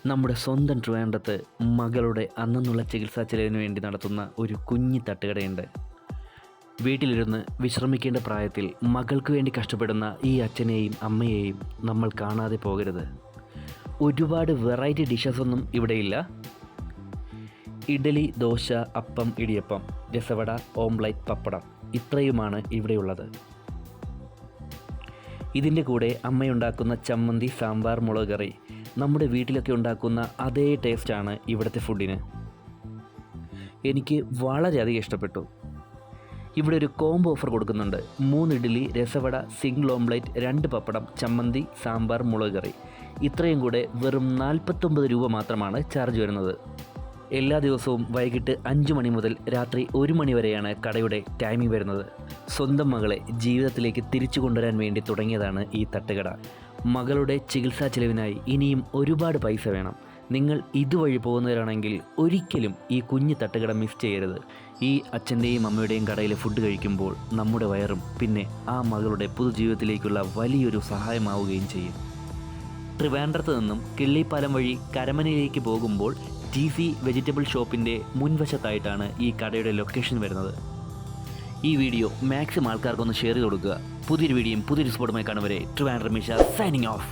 നമ്മുടെ സ്വന്തം ട്രിവാൻഡ്രത്ത് മകളുടെ അന്നുള്ള ചികിത്സാ ചെലവിന് വേണ്ടി നടത്തുന്ന ഒരു കുഞ്ഞി തട്ടുകടയുണ്ട്. വീട്ടിലിരുന്ന് വിശ്രമിക്കേണ്ട പ്രായത്തിൽ മകൾക്ക് വേണ്ടി കഷ്ടപ്പെടുന്ന ഈ അച്ഛനെയും അമ്മയെയും നമ്മൾ കാണാതെ പോകരുത്. ഒരുപാട് വെറൈറ്റി ഡിഷസൊന്നും ഇവിടെയില്ല. ഇഡ്ഡലി, ദോശ, അപ്പം, ഇടിയപ്പം, രസവട, ഓംലെറ്റ്, പപ്പടം ഇത്രയുമാണ് ഇവിടെയുള്ളത്. ഇതിൻ്റെ കൂടെ അമ്മയുണ്ടാക്കുന്ന ചമ്മന്തി, സാമ്പാർ, മുളക് കറി നമ്മുടെ വീട്ടിലൊക്കെ ഉണ്ടാക്കുന്ന അതേ ടേസ്റ്റാണ് ഇവിടുത്തെ ഫുഡിന്. എനിക്ക് വളരെയധികം ഇഷ്ടപ്പെട്ടു. ഇവിടെ ഒരു കോംബോ ഓഫർ കൊടുക്കുന്നുണ്ട്. 3 ഇഡ്ഡലി, രസവട, സിംഗിൾ ഓംലെറ്റ്, 2 പപ്പടം, ചമ്മന്തി, സാമ്പാർ, മുളക് കറി ഇത്രയും കൂടെ വെറും 49 രൂപ മാത്രമാണ് ചാർജ് വരുന്നത്. എല്ലാ ദിവസവും വൈകിട്ട് 5 മണി മുതൽ രാത്രി 1 മണി വരെയാണ് കടയുടെ ടൈമിംഗ് വരുന്നത്. സ്വന്തം മകളെ ജീവിതത്തിലേക്ക് തിരിച്ചു കൊണ്ടുവരാൻ വേണ്ടി തുടങ്ങിയതാണ് ഈ തട്ടുകട. മകളുടെ ചികിത്സാ ചെലവിനായി ഇനിയും ഒരുപാട് പൈസ വേണം. നിങ്ങൾ ഇതുവഴി പോകുന്നവരാണെങ്കിൽ ഒരിക്കലും ഈ കുഞ്ഞു തട്ടുകട മിസ് ചെയ്യരുത്. ഈ അച്ഛൻ്റെയും അമ്മയുടെയും കടയിലെ ഫുഡ് കഴിക്കുമ്പോൾ നമ്മുടെ വയറും പിന്നെ ആ മകളുടെ പുതുജീവിതത്തിലേക്കുള്ള വലിയൊരു സഹായമാവുകയും ചെയ്യും. ട്രിവാൻഡ്രത്ത് നിന്നും കിള്ളിപ്പാലം വഴി കരമനയിലേക്ക് പോകുമ്പോൾ GC വെജിറ്റബിൾ ഷോപ്പിൻ്റെ മുൻവശത്തായിട്ടാണ് ഈ കടയുടെ ലൊക്കേഷൻ വരുന്നത്. ഈ വീഡിയോ മാക്സിമം ആൾക്കാർക്കൊന്ന് ഷെയർ ചെയ്ത് കൊടുക്കുക. പുതിയൊരു വീഡിയോയും പുതിയൊരു സ്പോട്ടുമായി കാണുവരെ ട്രിവാൻഡ്രം മിഷ സൈനിങ് ഓഫ്.